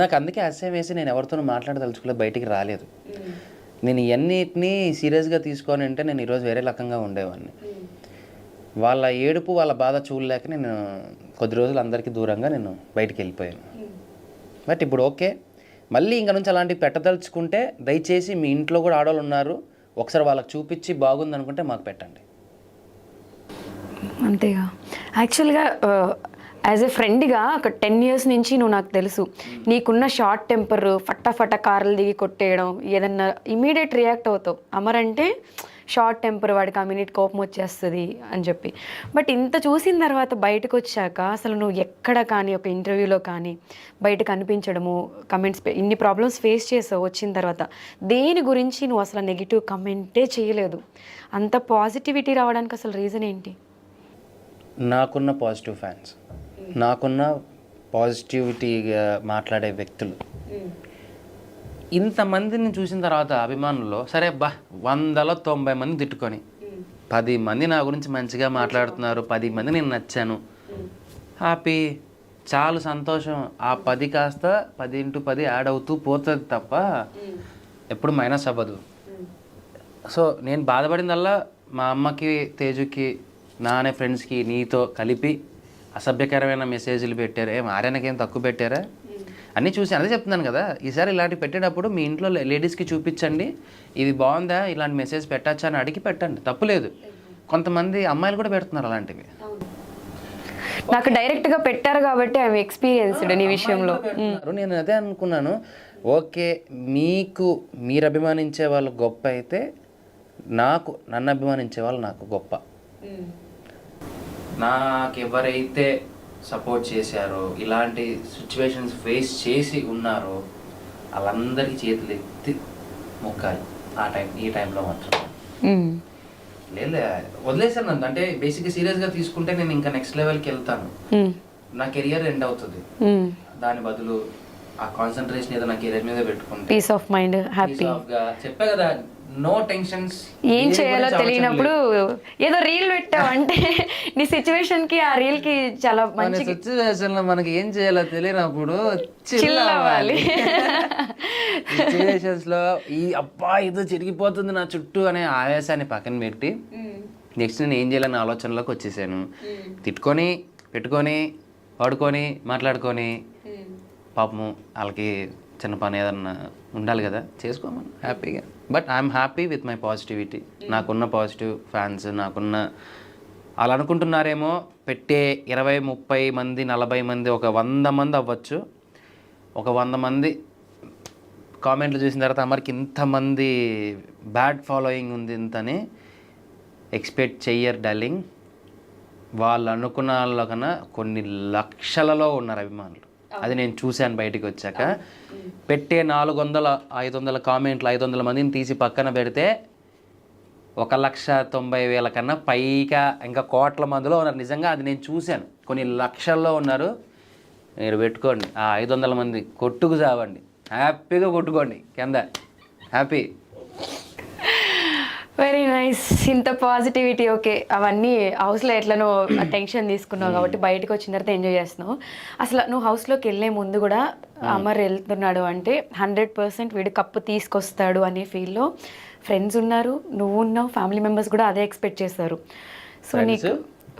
నాకు అందుకే అసహ్యం వేసి నేను ఎవరితోనూ మాట్లాడదలుచుకోలేదు, బయటికి రాలేదు. నేను ఇవన్నిటినీ సీరియస్గా తీసుకొని అంటే నేను ఈరోజు వేరే రకంగా ఉండేవాడిని. వాళ్ళ ఏడుపు వాళ్ళ బాధ చూడలేక నేను కొద్ది రోజులు అందరికీ దూరంగా నేను బయటికి వెళ్ళిపోయాను. బట్ ఇప్పుడు ఓకే, మళ్ళీ ఇంక నుంచి అలాంటివి పెట్టదలుచుకుంటే దయచేసి మీ ఇంట్లో కూడా ఆడవాళ్ళు ఉన్నారు, ఒకసారి వాళ్ళకి చూపించి బాగుంది అనుకుంటే మాకు పెట్టండి. అంతేగా. యాక్చువల్గా యాజ్ ఎ ఫ్రెండ్గా ఒక 10 years నుంచి నువ్వు నాకు తెలుసు, నీకున్న షార్ట్ టెంపర్, ఫటాఫట కార్లు దిగి కొట్టేయడం, ఏదన్నా ఇమీడియట్ రియాక్ట్ అవుతావు. అమర్ అంటే షార్ట్ టెంపర్, వాడికి ఆ మినిట్ కోపం వచ్చేస్తుంది అని చెప్పి. బట్ ఇంత చూసిన తర్వాత బయటకు వచ్చాక అసలు నువ్వు ఎక్కడ కానీ ఒక ఇంటర్వ్యూలో కానీ బయట కనిపించడము, కమెంట్స్, ఇన్ని ప్రాబ్లమ్స్ ఫేస్ చేసావు వచ్చిన తర్వాత, దేని గురించి నువ్వు అసలు నెగిటివ్ కమెంటే చేయలేదు. అంత పాజిటివిటీ రావడానికి అసలు రీజన్ ఏంటి? నాకున్న పాజిటివ్ ఫ్యాన్స్, నాకున్న పాజిటివిటీగా మాట్లాడే వ్యక్తులు, ఇంతమందిని చూసిన తర్వాత అభిమానుల్లో సరే 190 మంది తిట్టుకొని 10 మంది నా గురించి మంచిగా మాట్లాడుతున్నారు, 10 మంది నేను నచ్చాను, హ్యాపీ, చాలా సంతోషం. ఆ 10 కాస్త 10 × 10 యాడ్ అవుతూ పోతుంది తప్ప ఎప్పుడు మైనస్ అవ్వదు. సో నేను బాధపడిందల్లా మా అమ్మకి, తేజుకి, నా అనే ఫ్రెండ్స్కి, నీతో కలిపి అసభ్యకరమైన మెసేజ్లు పెట్టారు. ఆర్యనకేం తక్కువ పెట్టారా అన్నీ చూసి అదే చెప్తున్నాను కదా. ఈసారి ఇలాంటివి పెట్టేటప్పుడు మీ ఇంట్లో లేడీస్కి చూపించండి, ఇది బాగుందా, ఇలాంటి మెసేజ్ పెట్టచ్చా అని అడిగి పెట్టండి, తప్పులేదు. కొంతమంది అమ్మాయిలు కూడా పెడుతున్నారు అలాంటివి. నాకు డైరెక్ట్గా పెట్టారు కాబట్టి అవి ఎక్స్పీరియన్స్డ్ నీ విషయంలో. నేను అదే అనుకున్నాను, ఓకే మీరు అభిమానించే వాళ్ళు గొప్ప అయితే నన్ను అభిమానించే వాళ్ళు నాకు గొప్ప. నాకు ఎవరైతే సపోర్ట్ చేశారో, ఇలాంటి సిచ్యువేషన్స్ ఫేస్ చేసి ఉన్నారో వాళ్ళందరికీ చేతులు ఎత్తి మొక్కాలి ఈ టైంలో మాత్రం. లేదు వదిలేసాను నన్ను, అంటే బేసిక్గా సీరియస్గా తీసుకుంటే నేను ఇంకా నెక్స్ట్ లెవెల్కి వెళ్తాను, నా కెరియర్ ఎండ్ అవుతుంది. దాని బదులు ఆ కాన్సన్ట్రేషన్ ఏదో నా కెరియర్ మీద పెట్టుకుంటే పీస్ ఆఫ్ మైండ్, హ్యాపీగా చెప్పా కదా, నో టెన్షన్స్. ఏం చేయాలో తెలియనప్పుడు ఏదో రీల్ పెట్టావంటే నీ సిచ్యువేషన్కి ఆ రీల్కి చాలా మంచి సిచ్యువేషన్లో మనకి ఏం చేయాలో తెలియనప్పుడు చిల్ అవ్వాలి. సిచ్యువేషన్స్లో అబ్బా ఏదో చిరిగిపోతుంది నా చుట్టూ అనే ఆవేశాన్ని పక్కన పెట్టి నెక్స్ట్ నేను ఏం చేయాలనే ఆలోచనలోకి వచ్చేసాను. తిట్టుకొని పెట్టుకొని వాడుకొని మాట్లాడుకొని పాపము వాళ్ళకి చిన్న పని ఏదన్నా ఉండాలి కదా, చేసుకోమని హ్యాపీగా. But I'm happy with my positivity. నాకున్న పాజిటివ్ ఫ్యాన్స్, నాకున్న వాళ్ళు అనుకుంటున్నారేమో పెట్టే 20, 30 మంది, 40 మంది, ఒక 100 మంది అవ్వచ్చు, ఒక 100 మంది కామెంట్లు చూసిన తర్వాత అమర్కి ఇంతమంది బ్యాడ్ ఫాలోయింగ్ ఉంది ఇంతని ఎక్స్పెక్ట్ చెయ్యరు డార్లింగ్. వాళ్ళు అనుకున్న వాళ్ళ కన్నా కొన్ని లక్షలలో ఉన్నారు అభిమానులు. అది నేను చూశాను బయటికి వచ్చాక. పెట్టే 400, 500 కామెంట్లు, 500 మందిని తీసి పక్కన పెడితే 1,90,000 కన్నా పైగా ఇంకా కోట్ల మందిలో ఉన్నారు. నిజంగా అది నేను చూశాను, కొన్ని లక్షల్లో ఉన్నారు. మీరు పెట్టుకోండి, ఆ 500 మంది కొట్టుకు చావండి, హ్యాపీగా కొట్టుకోండి కింద, హ్యాపీ. Very nice. ఇంత పాజిటివిటీ. ఓకే, అవన్నీ హౌస్లో ఎట్లనో టెన్షన్ తీసుకున్నావు కాబట్టి బయటకు వచ్చిన తర్వాత ఎంజాయ్ చేస్తున్నావు. అసలు నువ్వు హౌస్లోకి వెళ్ళే ముందు కూడా అమర్ వెళ్తున్నాడు అంటే 100% వీడు కప్పు తీసుకొస్తాడు అనే ఫీల్లో ఫ్రెండ్స్ ఉన్నారు, నువ్వు ఉన్నావు, ఫ్యామిలీ మెంబర్స్ కూడా అదే ఎక్స్పెక్ట్ చేస్తారు. సో నీకు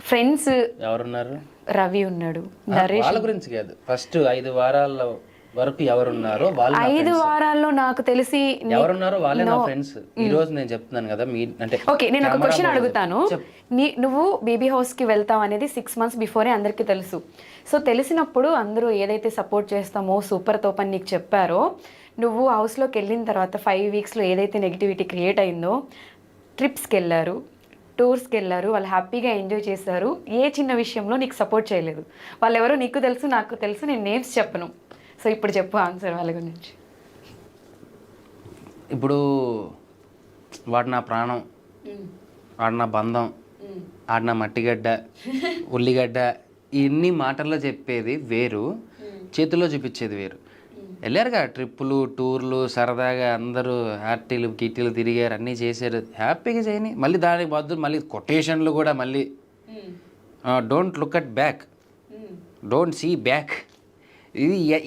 ఫ్రెండ్స్ ఎవరున్నారు? రవి ఉన్నాడు, నరేష్. వాళ్ళ గురించి కాదు, ఫస్ట్ 5 వారాల వరకు ఎవరున్నారో 5 వారాల్లో నాకు తెలిసి ఎవరున్నారో వాళ్ళే నా ఫ్రెండ్స్. ఈ రోజు నేను చెప్తున్నాను కదా, మీ అంటే ఓకే, నేను ఒక క్వశ్చన్ అడుగుతాను. నువ్వు బేబీ హౌస్కి వెళ్తావు అనేది 6 months బిఫోరే అందరికీ తెలుసు. సో తెలిసినప్పుడు అందరూ ఏదైతే సపోర్ట్ చేస్తామో సూపర్ తోప్ అని నీకు చెప్పారో, నువ్వు హౌస్లోకి వెళ్ళిన తర్వాత 5 weeksలో ఏదైతే నెగిటివిటీ క్రియేట్ అయిందో, ట్రిప్స్కి వెళ్ళారు, టూర్స్కి వెళ్ళారు, వాళ్ళు హ్యాపీగా ఎంజాయ్ చేశారు, ఏ చిన్న విషయంలో నీకు సపోర్ట్ చేయలేదు. వాళ్ళు ఎవరో నీకు తెలుసు, నాకు తెలుసు, నేను నేమ్స్ చెప్పను. సో ఇప్పుడు చెప్పు ఆన్సర్ వాళ్ళ గురించి. ఇప్పుడు వాడు నా ప్రాణం, వాడు నా బంధం, వాడు నా మట్టిగడ్డ, ఉల్లిగడ్డ, ఇన్ని మాటల్లో చెప్పేది వేరు, చేతుల్లో చూపించేది వేరు. వెళ్ళారుగా ట్రిప్పులు, టూర్లు, సరదాగా అందరూ హ్యాపీలు కిట్టీలు తిరిగారు, అన్నీ చేశారు, హ్యాపీగా చేయని. మళ్ళీ దానికి బదులు మళ్ళీ కొటేషన్లు కూడా మళ్ళీ don't look at back, don't see back.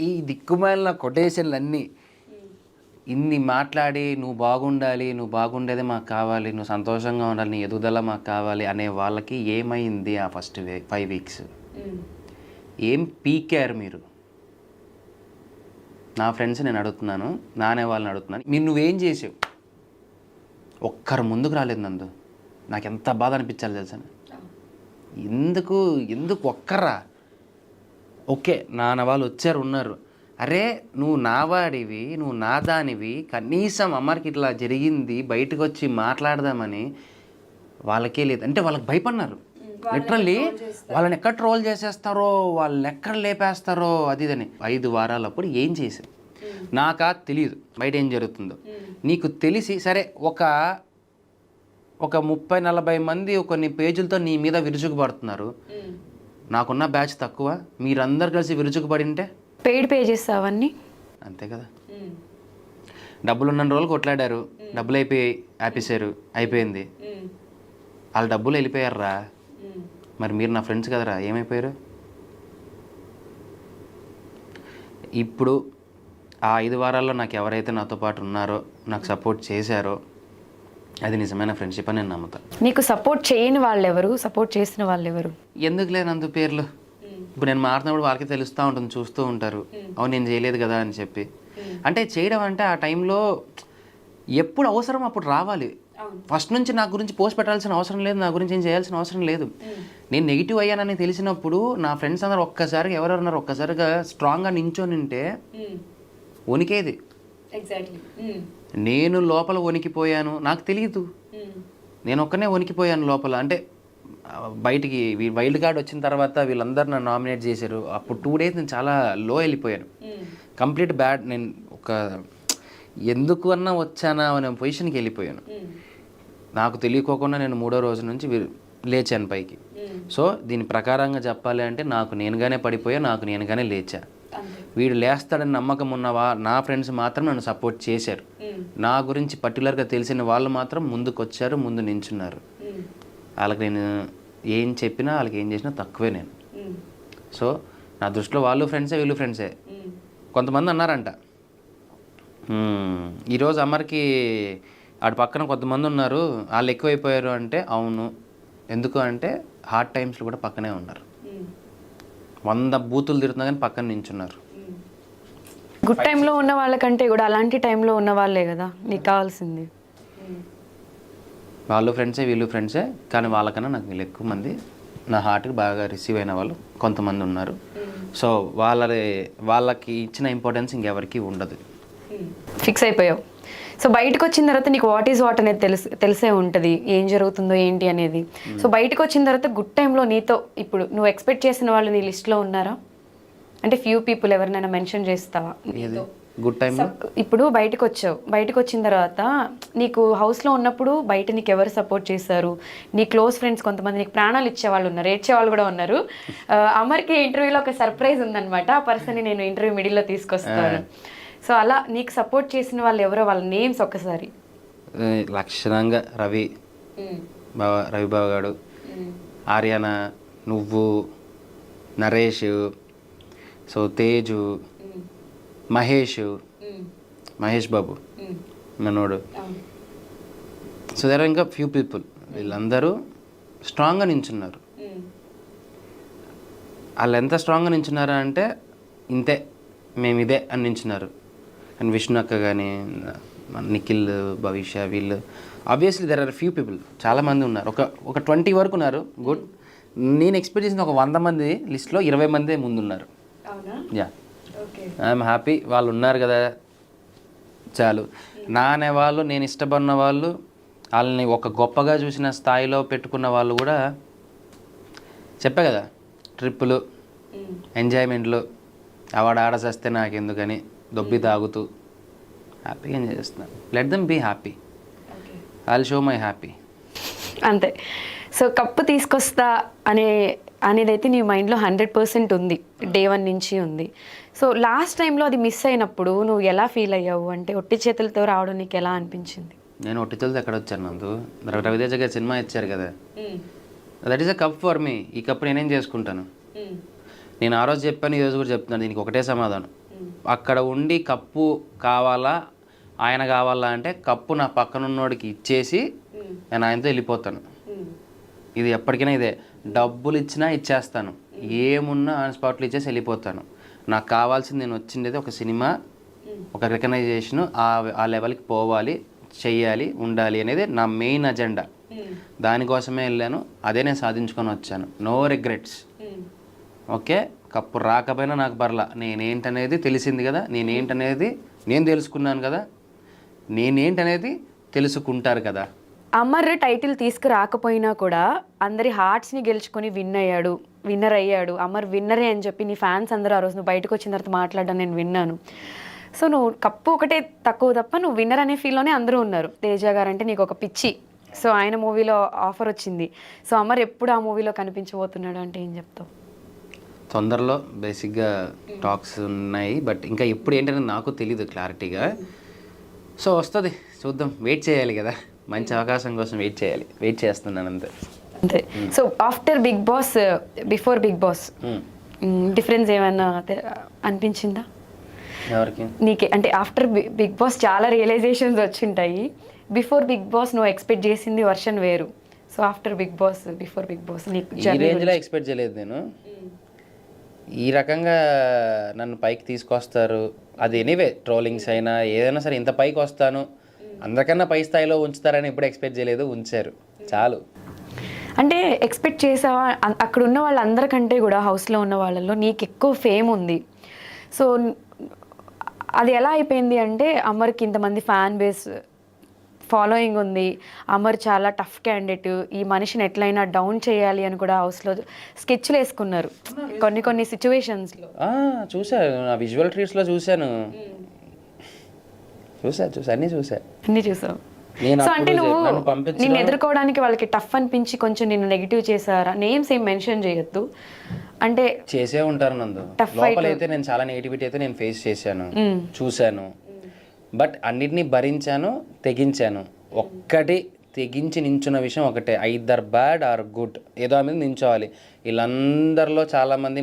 ఈ దిక్కుమాలిన కొటేషన్లు అన్నీ ఇన్ని మాట్లాడి నువ్వు బాగుండాలి, నువ్వు బాగుండేదే మాకు కావాలి, నువ్వు సంతోషంగా ఉండాలి, నీ ఎదుగుదల మాకు కావాలి అనే వాళ్ళకి ఏమైంది ఆ ఫస్ట్ 5 వీక్స్? ఏం పీకారు మీరు? నా ఫ్రెండ్స్ నేను అడుగుతున్నాను, నానే వాళ్ళని అడుగుతున్నాను, మీరు నువ్వేం చేసావు? ఒక్కరు ముందుకు రాలేదు నందు. నాకు ఎంత బాధ అనిపించాలి తెలుసా? ఎందుకు ఒక్కరా? ఓకే నాన్న వాళ్ళు వచ్చారు ఉన్నారు, అరే నువ్వు నా వాడివి, నువ్వు నా దానివి, కనీసం అమ్మకి ఇట్లా జరిగింది బయటకు వచ్చి మాట్లాడదామని వాళ్ళకే లేదు. అంటే వాళ్ళకి భయపడినారు లిటరల్లీ. వాళ్ళని ఎక్కడ ట్రోల్ చేసేస్తారో, వాళ్ళని ఎక్కడ లేపేస్తారో అది ఇదని. 5 వారాలప్పుడు ఏం చేసావు? నాకా తెలియదు బయట ఏం జరుగుతుందో. నీకు తెలిసి సరే ఒక 30-40 మంది కొన్ని పేజీలతో నీ మీద విరుచుకుపడుతున్నారు. నాకున్న బ్యాచ్ తక్కువ, మీరందరు కలిసి విరుచుకుపడింటే పెయిడ్ పేజెస్ అవన్నీ అంతే కదా. డబ్బులు ఉన్న రోజులు కొట్లాడారు, డబ్బులు అయిపోయాయి, ఆపేశారు, అయిపోయింది. వాళ్ళ డబ్బులు వెళ్ళిపోయారా? మరి మీరు నా ఫ్రెండ్స్ కదరా, ఏమైపోయారు? ఇప్పుడు ఆ 5 వారాల్లో నాకు ఎవరైతే నాతో పాటు ఉన్నారో, నాకు సపోర్ట్ చేశారో, అది నిజమైన ఫ్రెండ్షిప్ అని నేను నమ్ముతాను. నీకు సపోర్ట్ చేయని వాళ్ళు ఎవరు, సపోర్ట్ చేసిన వాళ్ళు ఎవరు? ఎందుకు లేనందు పేర్లు. ఇప్పుడు నేను మారుతున్నప్పుడు వాళ్ళకి తెలుస్తూ ఉంటుంది, చూస్తూ ఉంటారు, అవును నేను చేయలేదు కదా అని చెప్పి. అంటే చేయడం అంటే ఆ టైంలో ఎప్పుడు అవసరం అప్పుడు రావాలి. ఫస్ట్ నుంచి నా గురించి పోస్ట్ పెట్టాల్సిన అవసరం లేదు, నా గురించి ఏం చేయాల్సిన అవసరం లేదు. నేను నెగిటివ్ అయ్యానని తెలిసినప్పుడు నా ఫ్రెండ్స్ అందరూ ఒక్కసారిగా ఎవరెవరున్నారు ఒక్కసారిగా స్ట్రాంగ్గా నించొని ఉంటే వణికేది. నేను లోపల వణికిపోయాను, నాకు తెలియదు, నేను ఒక్కనే వణికిపోయాను లోపల. అంటే బయటికి వైల్డ్ కార్డ్ వచ్చిన తర్వాత వీళ్ళందరూ నన్ను నామినేట్ చేశారు. అప్పుడు 2 days నేను చాలా లో వెళ్ళిపోయాను, కంప్లీట్ బ్యాడ్. నేను ఎందుకు అన్నా వచ్చానా అనే పొజిషన్కి వెళ్ళిపోయాను. నాకు తెలియకోకుండా నేను 3వ రోజు నుంచి లేచాను పైకి. సో దీని ప్రకారంగా చెప్పాలి అంటే నాకు నేనుగానే పడిపోయా, నాకు నేనుగానే లేచా. వీడు లేస్తాడని నమ్మకం ఉన్నవా నా ఫ్రెండ్స్ మాత్రం నన్ను సపోర్ట్ చేశారు. నా గురించి పర్టికులర్గా తెలిసిన వాళ్ళు మాత్రం ముందుకు వచ్చారు, ముందు నించున్నారు. వాళ్ళకి నేను ఏం చెప్పినా, వాళ్ళకి ఏం చేసినా తక్కువే నేను. సో నా దృష్టిలో వాళ్ళు ఫ్రెండ్సే, వీళ్ళు ఫ్రెండ్సే. కొంతమంది అన్నారంట, ఈరోజు అమర్కి ఆడి పక్కన కొంతమంది ఉన్నారు, వాళ్ళు ఎక్కువైపోయారు అంటే. అవును, ఎందుకు అంటే హార్డ్ టైమ్స్లో కూడా పక్కనే ఉన్నారు. 100 బూతులు తిరుగుతున్నా కానీ పక్కన నించున్నారు. గుడ్ టైంలో ఉన్న వాళ్ళకంటే కూడా అలాంటి టైంలో ఉన్న వాళ్ళే కదా నీకు కావాల్సింది. వాళ్ళు ఫ్రెండ్సే, వీళ్ళు ఫ్రెండ్సే, కానీ వాళ్ళకన్నా నాకు వీళ్ళు ఎక్కువ మంది నా హార్ట్కి బాగా రిసీవ్ అయిన వాళ్ళు కొంతమంది ఉన్నారు. సో వాళ్ళకి ఇచ్చిన ఇంపార్టెన్స్ ఇంకెవరికి ఉండదు. ఫిక్స్ అయిపోయావు. సో బయటకు వచ్చిన తర్వాత నీకు వాట్ ఈజ్ వాట్ అనేది తెలిసే ఉంటుంది, ఏం జరుగుతుందో ఏంటి అనేది. సో బయటకు వచ్చిన తర్వాత గుడ్ టైంలో నీతో ఇప్పుడు నువ్వు ఎక్స్పెక్ట్ చేసిన వాళ్ళు నీ లిస్ట్లో ఉన్నారా? అంటే ఫ్యూ పీపుల్ ఎవరినైనా మెన్షన్ చేస్తావా? గుడ్ టైంలో ఇప్పుడు బయటకు వచ్చావు, బయటకు వచ్చిన తర్వాత నీకు హౌస్లో ఉన్నప్పుడు బయట నీకు ఎవరు సపోర్ట్ చేశారు? నీ క్లోజ్ ఫ్రెండ్స్ కొంతమంది నీకు ప్రాణాలు ఇచ్చేవాళ్ళు ఉన్నారు, ఏడ్చేవాళ్ళు కూడా ఉన్నారు. అమర్కి ఇంటర్వ్యూలో ఒక సర్ప్రైజ్ ఉందన్నమాట, ఆ పర్సన్ని నేను ఇంటర్వ్యూ మిడిల్లో తీసుకొస్తాను. సో అలా నీకు సపోర్ట్ చేసిన వాళ్ళు ఎవరో, వాళ్ళ నేమ్స్ ఒక్కసారి. లక్షణంగా రవి బావ గారు, ఆర్యానా, నువ్వు, నరేష్, సో తేజు, మహేష్ బాబు మనోడు. సో దర్ ఇంకా ఫ్యూ పీపుల్, వీళ్ళందరూ స్ట్రాంగ్గా నించున్నారు. వాళ్ళు ఎంత స్ట్రాంగ్గా నించున్నారు అంటే ఇంతే, మేము ఇదే అని నించున్నారు. అండ్ విష్ణు అక్క కానీ, నిఖిల్, భవిష్య, వీళ్ళు obviously there are few people, చాలామంది ఉన్నారు. ఒక 20 వరకు ఉన్నారు. గుడ్. నేను ఎక్స్పెక్ట్ చేసిన ఒక 100 మంది లిస్ట్లో 20 మందే ముందున్నారు. Yeah, I'm happy. వాళ్ళు ఉన్నారు కదా చాలు. నా అనేవాళ్ళు, నేను ఇష్టపడిన వాళ్ళు, వాళ్ళని ఒక గొప్పగా చూసిన స్థాయిలో పెట్టుకున్న వాళ్ళు కూడా చెప్పా కదా, ట్రిప్పులు, ఎంజాయ్మెంట్లు, ఆడసేస్తే నాకెందుకని దొబ్బి తాగుతూ హ్యాపీగా ఎంజాయ్ చేస్తున్నాను. Let them be happy, I will show my happy. అంతే. సో కప్పు తీసుకొస్తా అనేదైతే నీ మైండ్లో 100% ఉంది, డే 1 నుంచి ఉంది. సో లాస్ట్ టైంలో అది మిస్ అయినప్పుడు నువ్వు ఎలా ఫీల్ అయ్యావు? అంటే ఒట్టి చేతులతో రావడం నీకు ఎలా అనిపించింది? నేను ఒట్టి చేతులతో ఎక్కడ వచ్చాను నందు? రవితేజ గారి సినిమా ఇచ్చారు కదా, that is a cup for me. ఈ కప్ నేనేం చేసుకుంటాను? నేను ఆ రోజు చెప్పాను, ఈ రోజు కూడా చెప్తున్నాను, దీనికి ఒకటే సమాధానం. అక్కడ ఉండి కప్పు కావాలా ఆయన కావాలా అంటే కప్పు నా పక్కన ఉన్నోడికి ఇచ్చేసి నేను ఆయనతో వెళ్ళిపోతాను. ఇది ఎప్పటికైనా ఇదే. డబ్బులు ఇచ్చినా ఇచ్చేస్తాను, ఏమున్నా ఆన్ స్పాట్లో ఇచ్చేసి వెళ్ళిపోతాను. నాకు కావాల్సింది, నేను వచ్చిండేది ఒక సినిమా, ఒక రికగ్నైజేషన్, ఆ లెవెల్కి పోవాలి, చెయ్యాలి, ఉండాలి అనేది నా మెయిన్ అజెండా. దానికోసమే వెళ్ళాను, అదే నేను సాధించుకొని వచ్చాను. No regrets. ఓకే, కప్పు రాకపోయినా నాకు పర్లా, నేనేంటనేది తెలిసింది కదా, నేనేంటనేది నేను తెలుసుకున్నాను కదా, నేనేంటనేది తెలుసుకుంటారు కదా. అమర్ టైటిల్ తీసుకురాకపోయినా కూడా అందరి హార్ట్స్ని గెలుచుకొని విన్నర్ అయ్యాడు. అమర్ విన్నరే అని చెప్పి నీ ఫ్యాన్స్ అందరూ ఆ రోజు నువ్వు బయటకు వచ్చిన తర్వాత మాట్లాడడం నేను విన్నాను. సో నువ్వు కప్పు ఒకటే తక్కువ తప్ప నువ్వు విన్నర్ అనే ఫీల్లోనే అందరూ ఉన్నారు. తేజ గారు అంటే నీకు ఒక పిచ్చి. సో ఆయన మూవీలో ఆఫర్ వచ్చింది. సో అమర్ ఎప్పుడు ఆ మూవీలో కనిపించబోతున్నాడు అంటే ఏం చెప్తావు? తొందరలో బేసిక్గా టాక్స్ ఉన్నాయి, బట్ ఇంకా ఎప్పుడు ఏంటనేది నాకు తెలీదు క్లారిటీగా. సో వస్తుంది, చూద్దాం, వెయిట్ చేయాలి కదా, మంచి అవకాశం కోసం వెయిట్ చేస్తున్నాను అంతే. So after Bigg Boss, before Bigg Boss difference ఏమైనా అనిపించిందా ఎవరికి? నీకే అంటే ఆఫ్టర్ బిగ్ బాస్ చాలా రియలైజేషన్స్ వచ్చింటాయి. బిఫోర్ బిగ్ బాస్ నువ్వు ఎక్స్పెక్ట్ చేసింది వర్షన్ వేరు. So after Bigg Boss, before Bigg Boss నీకు ఈ రేంజ్లో ఎక్స్పెక్ట్ చేయలేదు నేను. ఈ రకంగా నన్ను పైకి తీసుకొస్తారు, అది ఎనీవే ట్రోలింగ్స్ అయినా ఏదైనా సరే ఇంత పైకి వస్తాను, అందరికన్నా పై స్థాయిలో ఉంచుతారని ఎప్పుడు ఎక్స్పెక్ట్ చేయలేదు. ఉంచారు, చాలు. అంటే ఎక్స్పెక్ట్ చేసావా? అక్కడ ఉన్న వాళ్ళందరికంటే కూడా హౌస్లో ఉన్న వాళ్ళల్లో నీకు ఎక్కువ ఫేమ్ ఉంది. సో అది ఎలా అయిపోయింది అంటే అమర్కి ఇంతమంది ఫ్యాన్ బేస్ ఫాలోయింగ్ ఉంది, అమర్ చాలా టఫ్ క్యాండిడేట్, ఈ మనిషిని ఎట్లయినా డౌన్ చేయాలి అని కూడా హౌస్లో స్కెచ్లు వేసుకున్నారు కొన్ని సిచ్యువేషన్స్లో. చూసాను, నా విజువల్ ట్రీట్స్లో చూసాను, అన్నీ చూసావు. సో అంటే నువ్వు నిన్ను ఎదుర్కోవడానికి వాళ్ళకి టఫ్ అనిపించి కొంచెం నిన్ను నెగిటివ్ చేశారా? నేమ్స్ ఏం మెన్షన్ చేయొద్దు, అంటే చేసే ఉంటారు నందు. లోపలైతే నేను చాలా నెగిటివిటీ అయితే నేను ఫేస్ చేశాను, చూశాను, బట్ అన్నిటినీ భరించాను, తెగించాను. ఒక్కటి తెగించి నించున్న విషయం ఒకటే, ఐదర్ బ్యాడ్ ఆర్ గుడ్, ఏదో మీద నించోవాలి. వీళ్ళందరిలో చాలామంది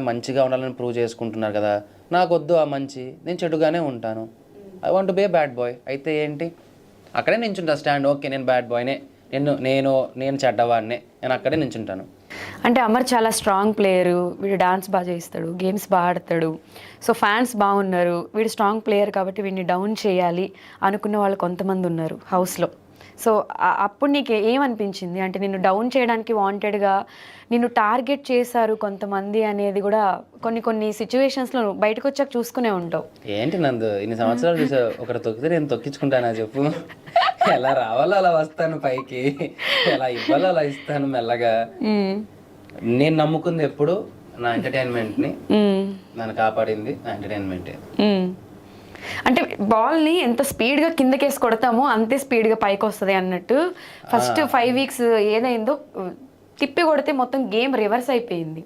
మంచిగా ఉండాలని ప్రూవ్ చేసుకుంటున్నారు కదా, నాకు వద్దు ఆ మంచి, నేను చెడుగానే ఉంటాను. I want be A bad boy. అయితే ఏంటి, అక్కడే నించుంటా స్టాండ్. ఓకే, నేను బ్యాడ్ బాయ్నే, నేను చెడ్డవాడినే, నేను అక్కడే నించుంటాను. అంటే అమర్ చాలా స్ట్రాంగ్ ప్లేయరు, వీడు డాన్స్ బాగా చేస్తాడు, గేమ్స్ బాగా ఆడతాడు, సో ఫ్యాన్స్ బాగున్నారు, వీడు స్ట్రాంగ్ ప్లేయర్ కాబట్టి వీడిని డౌన్ చేయాలి అనుకున్న వాళ్ళు కొంతమంది ఉన్నారు హౌస్లో. సో అప్పుడు నీకు ఏమనిపించింది? అంటే నిన్ను డౌన్ చేయడానికి వాంటెడ్గా నిన్ను టార్గెట్ చేశారు కొంతమంది అనేది కూడా కొన్ని సిచ్యువేషన్స్లో బయటకు వచ్చాక చూసుకునే ఉంటావు. ఏంటి నందు, ఇన్ని సంవత్సరాలు చూసావు, ఒకటి తొక్కితే నేను తొక్కించుకుంటానా చెప్పు? ఎలా రావాలో అలా వస్తాను పైకి, ఎలా ఇవ్వాలో అలా ఇస్తాను మెల్లగా. నేను నమ్ముకుంది ఎప్పుడు నా ఎంటర్టైన్మెంట్ని, నన్ను కాపాడింది నా ఎంటర్టైన్మెంటే. అంటే బాల్ని ఎంత స్పీడ్గా కిందకేసి కొడతామో అంతే స్పీడ్గా పైకి వస్తుంది అన్నట్టు. ఫస్ట్ 5 weeks ఏదైందో తిప్పి కొడితే మొత్తం గేమ్ రివర్స్ అయిపోయింది.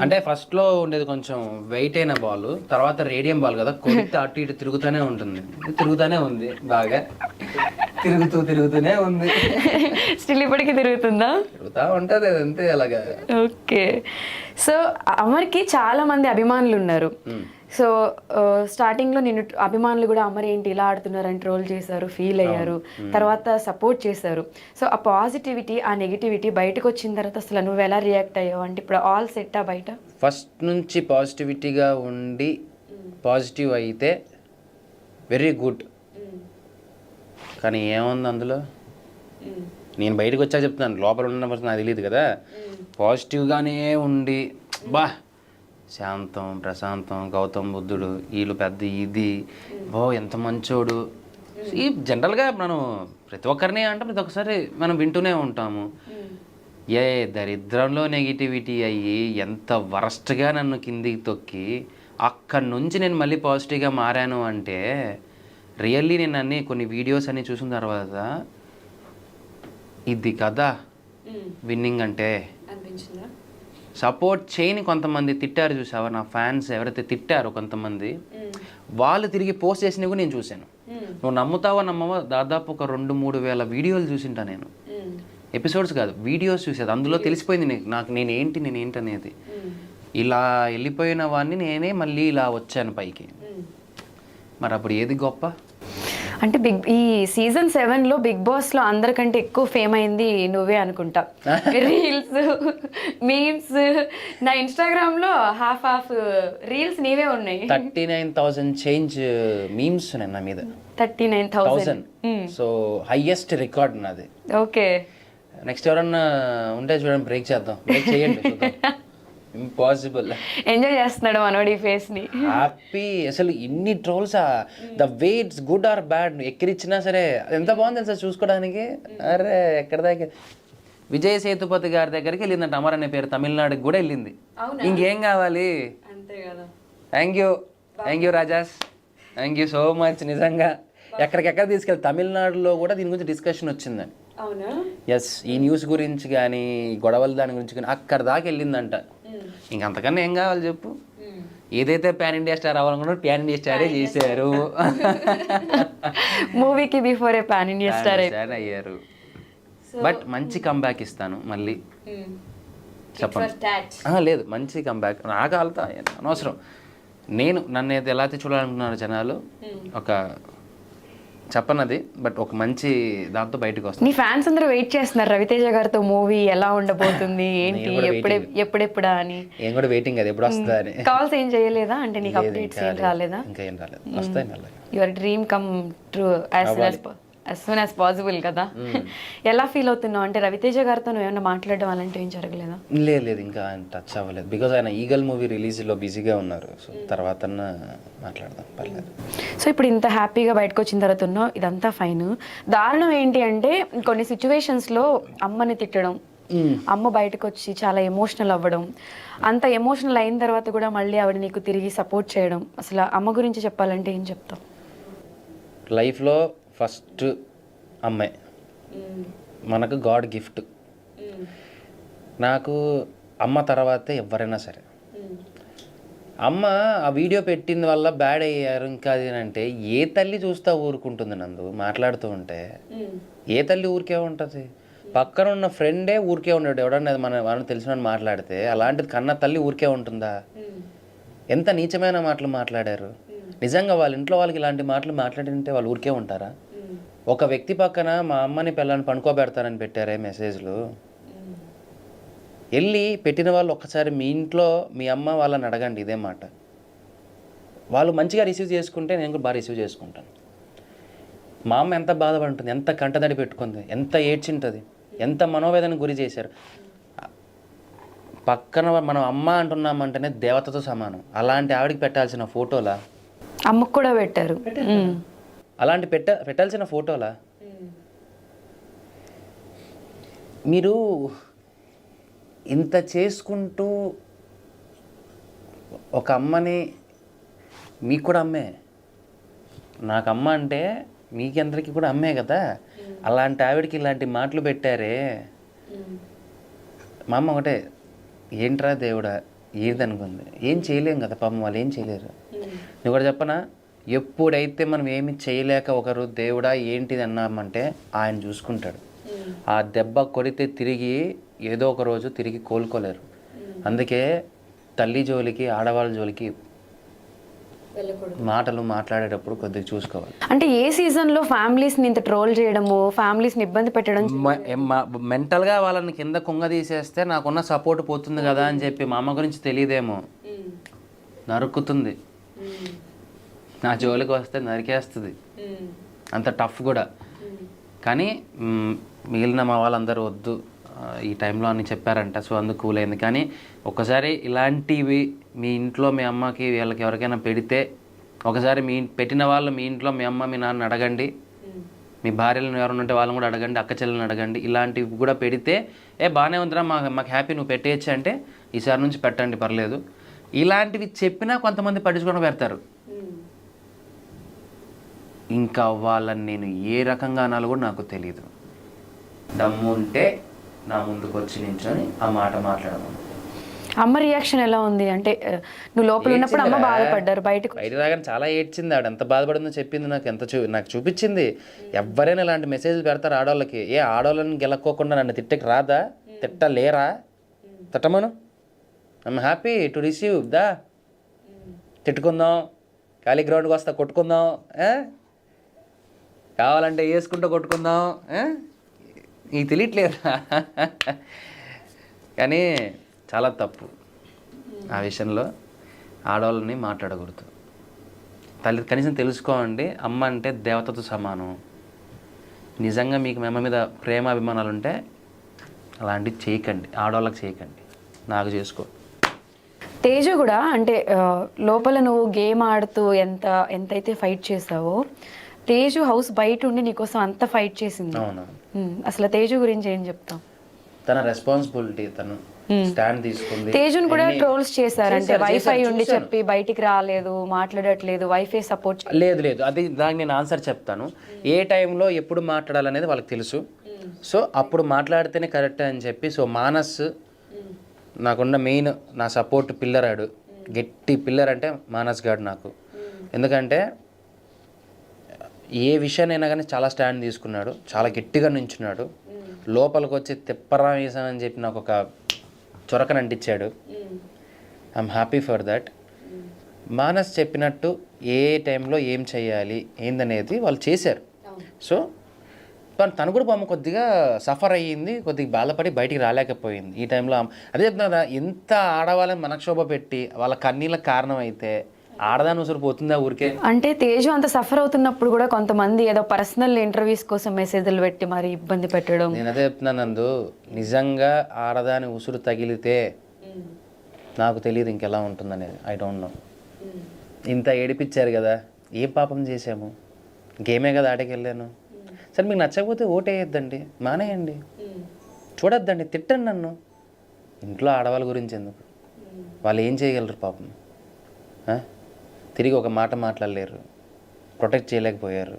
అంటే ఫస్ట్లో ఉండేది కొంచెం వెయిట్ అయిన బాల్, తర్వాత రేడియం బాల్ కదా, కొడితే అటు ఇటు తిరుగుతూనే ఉంది, బాగా తిరుగుతూనే ఉంది. స్టిల్ ఇప్పటికీ తిరుగుతుందా? తిరుగుతా ఉంటుంది అదంతే అలాగా. ఓకే, సో అమర్కి చాలా మంది అభిమానులు ఉన్నారు. సో స్టార్టింగ్లో నిన్ను అభిమానులు కూడా అమర్ ఏంటి ఇలా ఆడుతున్నారని ట్రోల్ చేశారు, ఫీల్ అయ్యారు, తర్వాత సపోర్ట్ చేశారు. సో ఆ పాజిటివిటీ, ఆ నెగిటివిటీ బయటకు వచ్చిన తర్వాత అసలు నువ్వు ఎలా రియాక్ట్ అయ్యావు? అంటే ఇప్పుడు ఆల్ సెట్టా బయట? ఫస్ట్ నుంచి పాజిటివిటీగా ఉండి పాజిటివ్ అయితే వెరీ గుడ్, కానీ ఏముంది అందులో, నేను బయటకు వచ్చా చెప్తున్నాను, లోపల ఉన్న పర్సన్ నాకు తెలియదు కదా. పాజిటివ్గానే ఉండి శాంతం, ప్రశాంతం, గౌతమ్ బుద్ధుడు, వీళ్ళు పెద్ద ఇది, ఎంత మంచోడు. ఈ జనరల్గా మనం ప్రతి ఒక్కరిని అంటే ప్రతి ఒక్కసారి మనం వింటూనే ఉంటాము. ఏ దరిద్రంలో నెగిటివిటీ అయ్యి ఎంత వరస్ట్గా నన్ను కిందికి తొక్కి అక్కడి నుంచి నేను మళ్ళీ పాజిటివ్గా మారాను అంటే రియల్లీ నేను కొన్ని వీడియోస్ అన్నీ చూసిన తర్వాత ఇది కదా విన్నింగ్ అంటే అనిపించిందా? సపోర్ట్ చేయని కొంతమంది తిట్టారు చూసావా, నా ఫ్యాన్స్ ఎవరైతే తిట్టారో కొంతమంది, వాళ్ళు తిరిగి పోస్ట్ చేసినవి కూడా నేను చూశాను. నువ్వు నమ్ముతావో నమ్మవో, దాదాపు ఒక 2-3 వేల వీడియోలు చూసింటా నేను. ఎపిసోడ్స్ కాదు, వీడియోస్ చూసేది. అందులో తెలిసిపోయింది నాకు నేనేంటి అనేది. ఇలా వెళ్ళిపోయిన వాడిని నేనే మళ్ళీ ఇలా వచ్చాను పైకి. మరి అప్పుడు ఏది గొప్ప? అంటే ఈ సీజన్ 7లో బిగ్ బాస్లో అందరికంటే ఎక్కువ ఫేమ్ అయింది నువ్వే అనుకుంటా. రీల్స్, మీమ్స్, నా ఇన్స్టాగ్రామ్లో హాఫ్ రీల్స్ నీవే ఉన్నాయి. 39,000 చేంజ్ మీమ్స్ ఉన్నాయి నా మీద. 39,000. సో హైయెస్ట్ రికార్డ్ నాది. ఓకే, నెక్స్ట్ ఎవరన్నా ఉంటే చూడండి, బ్రేక్ చేద్దాం. బ్రేక్ చేయండి, ఇంపాసిబుల్. ఎంజాయ్ చేస్తున్నాడు మనోడి ఫేస్ ని. హ్యాపీ. అసలు ఇన్ని trolls, the way it's good or bad ఎక్కిరిచ్చినా సరే ఎంత బాగుంది సార్ చూసుకోవడానికి. అరే ఎక్కడ దాకా విజయ్ సేతుపతి గారి దగ్గరికి వెళ్ళిందంట అమర్ అనే పేరు, తమిళనాడుకి కూడా వెళ్ళింది. ఇంకేం కావాలి? థ్యాంక్ యూ రాజాస్, థ్యాంక్ యూ సో మచ్. నిజంగా ఎక్కడికెక్కడ తీసుకెళ్ళి తమిళనాడులో కూడా దీని గురించి డిస్కషన్ వచ్చిందండి. ఎస్, ఈ న్యూస్ గురించి కానీ గొడవలు దాని గురించి కానీ అక్కడ దాకా వెళ్ళిందంట. ఇంకంతకన్నా ఏం కావాలి చెప్పు? ఏదైతే పాన్ ఇండియా స్టార్ అవ్వాలనుకున్నారో పాన్ ఇండియా స్టారే చేశారు. మూవీకి బిఫోరే పాన్ ఇండియా స్టార్ అయ్యారు. బట్ మంచి కంబ్యాక్ ఇస్తాను మళ్ళీ. చెప్పండి. లేదు, మంచి కంబ్యాక్. నాకు వెళ్తా అనవసరం. నన్ను అయితే ఎలా అయితే చూడాలనుకున్నారు జనాలు, ఒక చెప్పనది, బట్ ఒక మంచి దాంతో బయటకు వస్తుంది. నీ ఫ్యాన్స్ అందరూ వెయిట్ చేస్తున్నారు రవితేజ గారితో మూవీ ఎలా ఉండబోతుంది, ఏంటి, ఎప్పుడెప్పుడా అని. ఏం కూడా వెయిటింగ్, అది ఎప్పుడు వస్తుందా అని. కాల్స్ ఏం చేయలేదా? అంటే నీకు అప్డేట్స్ ఏం రాలేదా? ఇంకా ఏం రాలేదు, వస్తాయి మెల్లగా. Your dream come true as soon as possible కదా. ఎలా ఫీల్ అవుతున్నావు? అంటే రవితేజ గారితో నువ్వు ఏమైనా మాట్లాడడం అలాంటివి ఏం జరగలేదా? లేదు, ఇంకా ఆయన టచ్ అవ్వలేదు. బికాజ్ ఆయన ఈగల్ మూవీ రిలీజ్లో బిజీగా ఉన్నారు. సో తర్వాత మాట్లాడదాం, పర్లేదు. సో ఇప్పుడు ఇంత హ్యాపీగా బయటకు వచ్చిన తర్వాత ఉన్నావు, ఇదంతా ఫైన్. దారుణం ఏంటి అంటే కొన్ని సిచ్యువేషన్స్లో అమ్మని తిట్టడం, అమ్మ బయటకు వచ్చి చాలా ఎమోషనల్ అవ్వడం, అంత ఎమోషనల్ అయిన తర్వాత కూడా మళ్ళీ ఆవిడ నీకు తిరిగి సపోర్ట్ చేయడం. అసలు అమ్మ గురించి చెప్పాలంటే ఏం చెప్తావు? లైఫ్లో ఫస్ట్ అమ్మాయి మనకు గాడ్ గిఫ్ట్. నాకు అమ్మ తర్వాతే ఎవరైనా సరే. అమ్మ ఆ వీడియో పెట్టిన వల్ల బ్యాడ్ అయ్యారు ఇంకా అది అంటే ఏ తల్లి చూస్తా ఊరుకుంటుంది? నందు మాట్లాడుతూ ఉంటే ఏ తల్లి ఊరికే ఉంటుంది? పక్కన ఉన్న ఫ్రెండే ఊరికే ఉన్నాడు, ఎవడన్నా మనం తెలిసిన మాట్లాడితే. అలాంటిది కన్న తల్లి ఊరికే ఉంటుందా? ఎంత నీచమైన మాటలు మాట్లాడారు. నిజంగా వాళ్ళ ఇంట్లో వాళ్ళకి ఇలాంటి మాటలు మాట్లాడింటే వాళ్ళు ఊరికే ఉంటారా? ఒక వ్యక్తి పక్కన మా అమ్మని పిల్లని పనుకోబెడతానని పెట్టారే మెసేజ్లు. వెళ్ళి పెట్టిన వాళ్ళు ఒక్కసారి మీ ఇంట్లో మీ అమ్మ వాళ్ళని అడగండి ఇదే మాట. వాళ్ళు మంచిగా రిసీవ్ చేసుకుంటే నేను కూడా బాగా రిసీవ్ చేసుకుంటాను. మా అమ్మ ఎంత బాధపడుతుంది, ఎంత కంటదడి పెట్టుకుంది, ఎంత ఏడ్చింటుంది, ఎంత మనోవేదన గురి చేశారు. పక్కన మనం అమ్మ అంటున్నామంటేనే దేవతతో సమానం. అలాంటి ఆవిడకి పెట్టాల్సిన ఫోటోలా? అమ్మకు కూడా పెట్టారు. అలాంటి పెట్టాల్సిన ఫోటోలా? మీరు ఇంత చేసుకుంటూ ఒక అమ్మని, మీకు కూడా అమ్మే, నాకు అమ్మ అంటే మీకందరికీ కూడా అమ్మే కదా. అలాంటి ఆవిడకి ఇలాంటి మాటలు పెట్టారే. మా అమ్మ ఒకటే, ఏంట్రా దేవుడా ఏదనుకుంది. ఏం చేయలేం కదా పాపం, వాళ్ళు ఏం చేయలేరు. నువ్వు కూడా చెప్పనా, ఎప్పుడైతే మనం ఏమి చేయలేక ఒకరు దేవుడా ఏంటిది అన్నామంటే ఆయన చూసుకుంటాడు. ఆ దెబ్బ కొడితే తిరిగి ఏదో ఒక రోజు తిరిగి కోలుకోలేరు. అందుకే తల్లి జోలికి, ఆడవాళ్ళ జోలికి మాటలు మాట్లాడేటప్పుడు కొద్దిగా చూసుకోవాలి. అంటే ఏ సీజన్లో ఫ్యామిలీస్ని ఇంత ట్రోల్ చేయడము, ఫ్యామిలీస్ని ఇబ్బంది పెట్టడం, మెంటల్గా వాళ్ళని కింద కుంగ తీసేస్తే నాకున్న సపోర్ట్ పోతుంది కదా అని చెప్పి మా అమ్మ గురించి తెలియదేమో, నరుకుతుంది. నా జోలికి వస్తే నరికేస్తుంది, అంత టఫ్ కూడా. కానీ మిగిలిన మా వాళ్ళందరూ వద్దు ఈ టైంలో అని చెప్పారంట. సో అందుకు కూల్ అయింది. కానీ ఒకసారి ఇలాంటివి మీ ఇంట్లో మీ అమ్మకి వీళ్ళకి ఎవరికైనా పెడితే, ఒకసారి పెట్టిన వాళ్ళు మీ ఇంట్లో మీ అమ్మ మీ నాన్న అడగండి, మీ భార్యలను ఎవరైనా ఉంటే వాళ్ళని కూడా అడగండి, అక్క చెల్లెలను అడగండి. ఇలాంటివి కూడా పెడితే బాగానే ఉందిరా, మాకు హ్యాపీ, నువ్వు పెట్టేయచ్చు అంటే ఈసారి నుంచి పెట్టండి పర్లేదు. ఇలాంటివి చెప్పినా కొంతమంది పట్టించుకొని పెడతారు. ఇంకా వాళ్ళని నేను ఏ రకంగా అనాలో కూడా నాకు తెలియదు. దమ్ము ఉంటే నా ముందుకు వచ్చి నించొని ఆ మాట మాట్లాడమను. అమ్మ రియాక్షన్ ఎలా ఉంది? అంటే నువ్వు లోపల ఉన్నప్పుడు అమ్మ బాధపడ్డారు, బయట రాగానే చాలా ఏడ్చింది. ఆవిడ ఎంత బాధపడిందో చెప్పింది. నాకు చూపించింది. ఎవరైనా ఇలాంటి మెసేజ్లు పెడతారు ఆడవాళ్ళకి. ఏ, ఆడవాళ్ళని గెలక్కోకుండా నన్ను తిట్టకి రాదా? తిట్టలేరా? తిట్టమను. ఐఎమ్ హ్యాపీ టు రిసీవ్ దా, తిట్టుకుందాం, ఖాళీ గ్రౌండ్కి వస్తా కొట్టుకుందాం, కావాలంటే వేసుకుంటూ కొట్టుకుందాం, నీకు తెలియట్లేదు. కానీ చాలా తప్పు ఆ విషయంలో, ఆడవాళ్ళని మాట్లాడకూడదు. కనీసం తెలుసుకోండి, అమ్మ అంటే దేవతతో సమానం. నిజంగా మీకు మీ అమ్మ మీద ప్రేమ అభిమానాలు ఉంటే అలాంటివి చేయకండి, ఆడవాళ్ళకి చేయకండి, నాకు చేసుకో. తేజు కూడా అంటే లోపల నువ్వు గేమ్ ఆడుతూ ఎంతైతే ఫైట్ చేసావో, తేజు హౌస్ బయట ఉండి నీకోసం అంత ఫైట్ చేసింది. అవును. అసలు తేజు గురించి ఏం చెప్తావు? తన రెస్పాన్సిబిలిటీ, తను స్టాండ్ తీసుకుంది. తేజుని కూడా ట్రోల్స్ చేశారంటే వైఫై ఉండి చెప్పి బయటికి రాలేదు, మాట్లాడట్లేదు, వైఫై సపోర్ట్ లేదు. అది దానికి నేను ఆన్సర్ చెప్తాను. ఏ టైంలో ఎప్పుడు మాట్లాడాలనేది వాళ్ళకి తెలుసు. సో అప్పుడు మాట్లాడితేనే కరెక్ట్ అని చెప్పి, సో మానస్ నాకున్న మెయిన్ నా సపోర్ట్ పిల్లర్, ఆడు గట్టి పిల్లర్ అంటే మానస్ గాడు నాకు. ఎందుకంటే ఏ విషయాన్నైనా కానీ చాలా స్టాండ్ తీసుకున్నాడు, చాలా గట్టిగా నించున్నాడు. లోపలికి వచ్చి తిప్పరా వేసానని చెప్పి నాకు ఒక చొరకని అంటించాడు. I'm happy for that. Manas చెప్పినట్టు ఏ టైంలో ఏం చేయాలి ఏందనేది వాళ్ళు చేశారు. సో తను కూడా పాపం కొద్దిగా సఫర్ అయ్యింది, కొద్దిగా బాధపడి బయటికి రాలేకపోయింది ఈ టైంలో. అదే చెప్తున్నా కదా, ఎంత ఆడవాళ్ళని మనక్షోభ పెట్టి వాళ్ళ కన్నీళ్ళకి కారణం అయితే ఆడదాని ఉసురు పోతుందా ఊరికే? అంటే తేజు అంత సఫర్ అవుతున్నప్పుడు కూడా కొంతమంది ఏదో పర్సనల్ ఇంటర్వ్యూస్ కోసం మెసేజ్లు పెట్టి మరి ఇబ్బంది పెట్టడం. నేను అదే చెప్తున్నాను నందు, నిజంగా ఆడదాని ఉసురు తగిలితే నాకు తెలియదు ఇంకెలా ఉంటుందనేది. I don't know. ఇంత ఏడిపించారు కదా, ఏం పాపం చేసాము? గేమే కదా ఆటకి వెళ్ళాను. సరే మీకు నచ్చకపోతే ఓటేయద్దండి, మానేయండి, చూడొద్దండి, తిట్టండి నన్ను. ఇంట్లో ఆడవాళ్ళ గురించి ఎందుకు? వాళ్ళు ఏం చేయగలరు పాపం? తిరిగి ఒక మాట మాట్లాడలేరు, ప్రొటెక్ట్ చేయలేకపోయారు,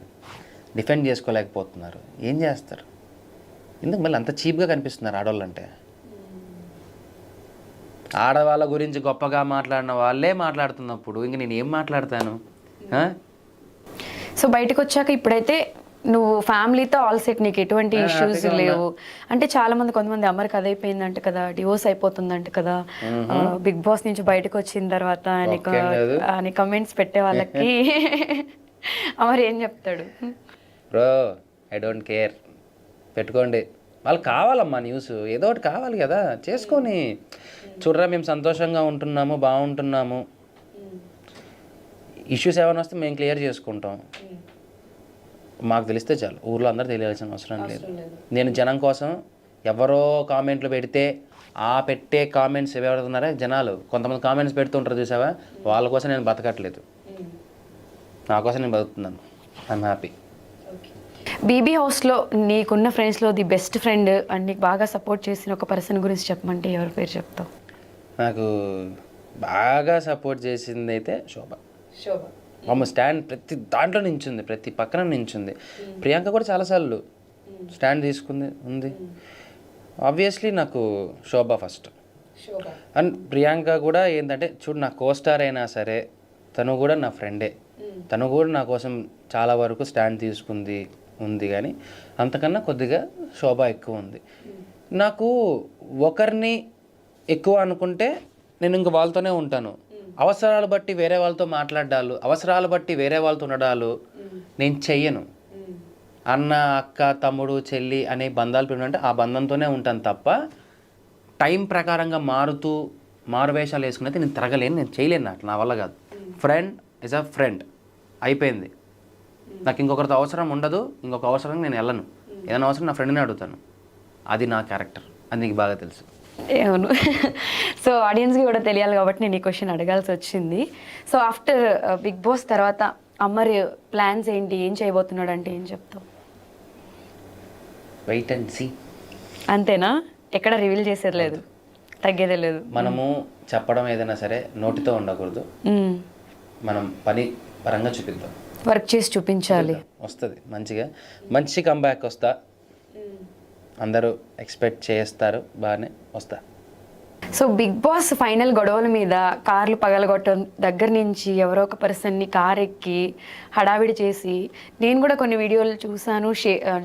డిఫెండ్ చేసుకోలేకపోతున్నారు. ఏం చేస్తారు? ఎందుకు మళ్ళీ అంత చీప్గా కనిపిస్తున్నారు ఆడవాళ్ళు అంటే? ఆడవాళ్ళ గురించి గొప్పగా మాట్లాడిన వాళ్ళే మాట్లాడుతున్నప్పుడు ఇంక నేను ఏం మాట్లాడతాను? సో బయటకు వచ్చాక ఇప్పుడైతే నువ్వు ఫ్యామిలీతో ఆల్ సెట్, నీకు ఎటువంటి ఇష్యూస్ లేవు. అంటే చాలా మంది కొంతమంది అమర్కి అదైపోయిందంట కదా, డివోర్స్ అయిపోతుందంట కదా బిగ్ బాస్ నుంచి బయటకు వచ్చిన తర్వాత అని కమెంట్స్ పెట్టే వాళ్ళకి అమర్ ఏం చెప్తాడు? బ్రో ఐ డోంట్ కేర్, పెట్టుకోండి. వాళ్ళు కావాలమ్మా న్యూస్, ఏదో ఒకటి కావాలి కదా, చేసుకొని చూడరా మేము సంతోషంగా ఉంటున్నాము, బాగుంటున్నాము. ఇష్యూస్ ఏమైనా వస్తే మేము క్లియర్ చేసుకుంటాం, మాకు తెలిస్తే చాలు, ఊర్లో అందరూ తెలియాల్సిన అవసరం లేదు. నేను జనం కోసం ఎవరో కామెంట్లు పెడితే ఆ పెట్టే కామెంట్స్ ఎవరుతున్నారా జనాలు, కొంతమంది కామెంట్స్ పెడుతుంటారు చూసావా, వాళ్ళ కోసం నేను బతకట్లేదు, నా కోసం నేను బతుకుతున్నాను. I'm happy. బీబీ హౌస్లో నీకున్న ఫ్రెండ్స్లో ది బెస్ట్ ఫ్రెండ్ అండ్ నీకు బాగా సపోర్ట్ చేసిన ఒక పర్సన్ గురించి చెప్పమంటే ఎవరి పేరు చెప్తావు? నాకు బాగా సపోర్ట్ చేసింది అయితే శోభ. ఆమె స్టాండ్ ప్రతి దాంట్లో నించుంది, ప్రతి పక్కన నించుంది. ప్రియాంక కూడా చాలాసార్లు స్టాండ్ తీసుకుంది ఉంది. ఆబ్వియస్లీ నాకు శోభ ఫస్ట్. అండ్ ప్రియాంక కూడా ఏంటంటే చూడు, నా కోస్టార్ అయినా సరే తను కూడా నా ఫ్రెండే, తను కూడా నా కోసం చాలా వరకు స్టాండ్ తీసుకుంది ఉంది. కానీ అంతకన్నా కొద్దిగా శోభ ఎక్కువ ఉంది. నాకు ఒకరిని ఎక్కువ అనుకుంటే నేను ఇంక వాళ్ళతోనే ఉంటాను. అవసరాలు బట్టి వేరే వాళ్ళతో మాట్లాడాలు, అవసరాలు బట్టి వేరే వాళ్ళతో ఉండడాలు నేను చెయ్యను. అన్న, అక్క, తమ్ముడు, చెల్లి అనే బంధాలు పెట్టుకుంటే ఆ బంధంతోనే ఉంటాను తప్ప టైం ప్రకారంగా మారువేషాలు వేసుకున్నది నేను తిరగలేను, నేను చేయలేను, నాకు నా వల్ల కాదు. ఫ్రెండ్ ఇస్ అ ఫ్రెండ్, అయిపోయింది. నాకు ఇంకొకరితో అవసరం ఉండదు, ఇంకొక అవసరం నేను వెళ్ళను. ఏదైనా అవసరం నా ఫ్రెండ్ని అడుగుతాను. అది నా క్యారెక్టర్, అది నీకు బాగా తెలుసు. అవును. సో ఆడియన్స్కి కూడా తెలియాలి కాబట్టి నేను ఈ క్వశ్చన్ అడగాల్సి వచ్చింది. సో ఆఫ్టర్ బిగ్ బాస్ తర్వాత అమర్ ప్లాన్స్ ఏంటి, ఏం చేయబోతున్నాడు అంటే ఏం చెప్తావు? Wait and see. అంతేనా? ఎక్కడ రివీల్ చేసేది లేదు, తగ్గేదే లేదు. మనము చెప్పడం ఏదైనా సరే నోటితో ఉండకూడదు, మనం పని పరంగా చూపిద్దాం, వర్క్ చేసి చూపించాలి. వస్తుంది మంచిగా, మంచి కంబ్యాక్ వస్తా, అందరూ ఎక్స్పెక్ట్ చేస్తారు, బాగానే వస్తా. సో బిగ్ బాస్ ఫైనల్ గొడవల మీద కార్లు పగలగొట్టడం దగ్గర నుంచి ఎవరో ఒక పర్సన్ని కార్ ఎక్కి హడావిడి చేసి, నేను కూడా కొన్ని వీడియోలు చూసాను,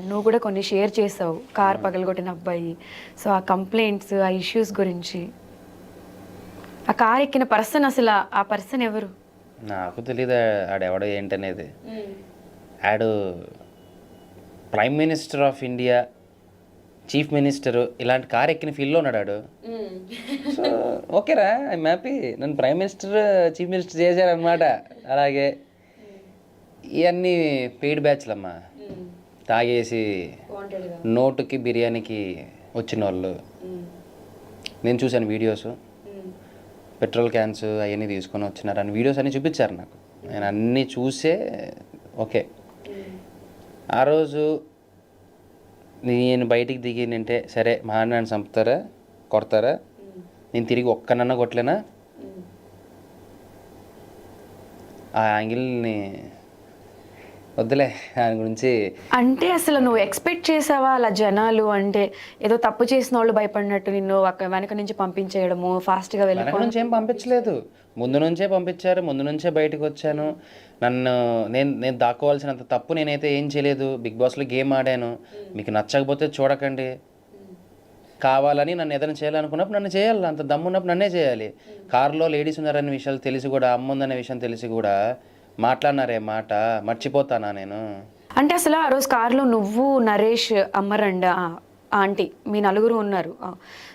నువ్వు కూడా కొన్ని షేర్ చేసావు కార్ పగలగొట్టిన అబ్బాయి. సో ఆ కంప్లైంట్స్, ఆ ఇష్యూస్ గురించి ఆ కార్ ఎక్కిన పర్సన్ అసలు ఆ పర్సన్ ఎవరు? నాకు తెలియదు ఆడెవడో ఏంటనేది. ఆడు prime minister of India, chief minister ఇలాంటి కార్ ఎక్కిన ఫీల్డ్లో ఉన్నాడు ఆడు. సో ఓకేరా, ఐఎమ్ హ్యాపీ. నన్ను ప్రైమ్ మినిస్టర్, చీఫ్ మినిస్టర్ చేశారనమాట. అలాగే ఇవన్నీ పెయిడ్ బ్యాచ్లమ్మా, తాగేసి నోటుకి బిర్యానీకి వచ్చిన వాళ్ళు. నేను చూశాను వీడియోస్, పెట్రోల్ క్యాన్స్ అవన్నీ తీసుకొని వచ్చినారు అని వీడియోస్ అన్నీ చూపించారు నాకు. నేను అన్నీ చూసే ఓకే. ఆ రోజు నేను బయటికి దిగినంటే సరే, మా నన్ను చంపుతారా, కొడతారా, నేను తిరిగి ఒక్కనన్నా కొట్టలేనా, ఆ యాంగిల్ని వద్దులే దాని గురించి. అంటే అసలు నువ్వు ఎక్స్పెక్ట్ చేసావా అలా జనాలు అంటే ఏదో తప్పు చేసిన వాళ్ళు భయపడినట్టు నిన్ను వెనక నుంచి పంపించేయడము, ఫాస్ట్గా వెనక నుంచి ఏం పంపించలేదు, ముందు నుంచే పంపించారు. ముందు నుంచే బయటకు వచ్చాను. నన్ను నేను దాక్కోవాల్సినంత తప్పు నేనైతే ఏం చేయలేదు. బిగ్ బాస్లో గేమ్ ఆడాను. మీకు నచ్చకపోతే చూడకండి. కావాలని నన్ను ఏదైనా చేయాలనుకున్నప్పుడు నన్ను చేయాలి. అంత దమ్మున్నప్పుడు నన్నే చేయాలి. కారులో లేడీస్ ఉన్నారనే విషయాలు తెలిసి కూడా, అమ్మ ఉందనే విషయం తెలిసి కూడా మాట్లాడినారే మాట మర్చిపోతానా నేను? అంటే అసలు ఆ రోజు కారులో నువ్వు, నరేష్, అమ్మరండ, ఆంటీ, మీ నలుగురు ఉన్నారు.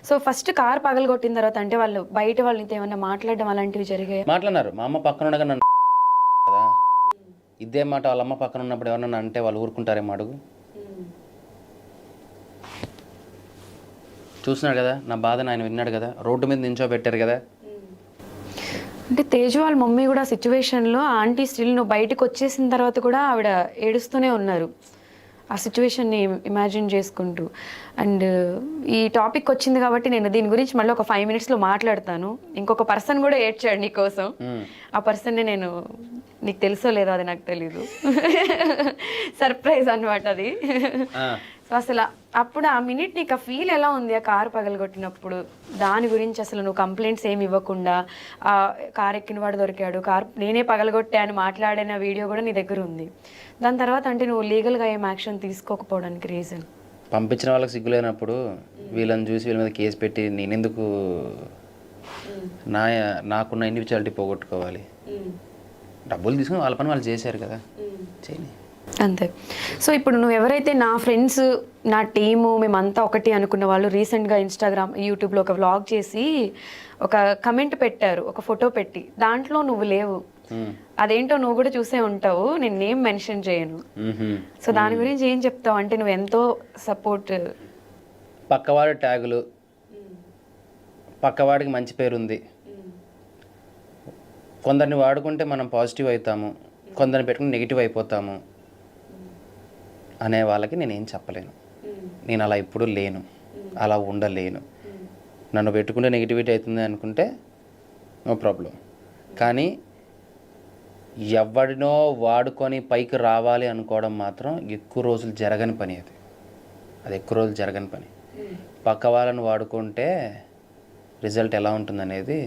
సో ఫస్ట్ కార్ పగలగొట్టిన తర్వాత అంటే వాళ్ళు బయట వాళ్ళతో ఏమన్నా మాట్లాడడం అలాంటివి జరిగాయి? మాట్లాడినారు. మా అమ్మ పక్కన ఉండగా నన్ను కదా, ఇదే మాట వాళ్ళ అమ్మ పక్కన ఉన్నప్పుడు ఎవరన్నా అంటే వాళ్ళు ఊరుకుంటారేమో అడుగు. చూసినాడు కదా నా బాధను, ఆయన విన్నాడు కదా, రోడ్డు మీద నించోబెట్టారు కదా. అంటే తేజు వాళ్ళ మమ్మీ కూడా సిచ్యువేషన్లో ఆంటీ స్టిల్ నువ్వు బయటకు వచ్చేసిన తర్వాత కూడా ఆవిడ ఏడుస్తూనే ఉన్నారు ఆ సిచ్యువేషన్ని ఇమాజిన్ చేసుకుంటూ. అండ్ ఈ టాపిక్ వచ్చింది కాబట్టి నేను దీని గురించి మళ్ళీ ఒక 5 minutesలో మాట్లాడతాను. ఇంకొక పర్సన్ కూడా ఏడ్చాడు నీకోసం. ఆ పర్సన్ని నేను, నీకు తెలుసో లేదో అది నాకు తెలీదు, సర్ప్రైజ్ అనమాట అది. సో అసలు అప్పుడు ఆ మినిట్ నీకు ఆ ఫీల్ ఎలా ఉంది? ఆ కారు పగలగొట్టినప్పుడు దాని గురించి అసలు నువ్వు కంప్లైంట్స్ ఏమి ఇవ్వకుండా, ఆ కారు ఎక్కిన వాడు దొరికాడు, కారు నేనే పగలగొట్టా అని మాట్లాడిన వీడియో కూడా నీ దగ్గర ఉంది. దాని తర్వాత అంటే నువ్వు లీగల్గా ఏం యాక్షన్ తీసుకోకపోవడానికి రీజన్? పంపించిన వాళ్ళకి సిగ్గులేనప్పుడు వీళ్ళని చూసి వీళ్ళ మీద కేసు పెట్టి నేనెందుకు నాకున్న ఇండివిజువాలిటీ పోగొట్టుకోవాలి? డబ్బులు తీసుకుని వాళ్ళ పని వాళ్ళు చేశారు కదా, చేయని అంతే. సో ఇప్పుడు నువ్వు ఎవరైతే నా ఫ్రెండ్స్, నా టీము, మేమంతా ఒకటి అనుకున్న వాళ్ళు రీసెంట్గా ఇన్స్టాగ్రామ్, యూట్యూబ్లో ఒక వ్లాగ్ చేసి ఒక కమెంట్ పెట్టారు, ఒక ఫోటో పెట్టి. దాంట్లో నువ్వు లేవు. అదేంటో నువ్వు కూడా చూసే ఉంటావు, నేను నేమ్ మెన్షన్ చేయను. సో దాని గురించి ఏం చెప్తావు? అంటే నువ్వు ఎంతో సపోర్ట్. పక్కవాడి ట్యాగులు, పక్కవాడికి మంచి పేరుంది. కొందరిని వాడుకుంటే మనం పాజిటివ్ అవుతాము, కొందరిని పెట్టుకుని నెగిటివ్ అయిపోతాము అనే వాళ్ళకి నేనేం చెప్పలేను. నేను అలా ఇప్పుడు లేను, అలా ఉండలేను. నన్ను పెట్టుకుంటే నెగిటివిటీ అవుతుంది అనుకుంటే నో ప్రాబ్లం. కానీ ఎవడినో వాడుకొని పైకి రావాలి అనుకోవడం మాత్రం ఎక్కువ రోజులు జరగని పని. అది ఎక్కువ రోజులు జరగని పని. పక్క వాళ్ళని వాడుకుంటే రిజల్ట్ ఎలా ఉంటుందనేది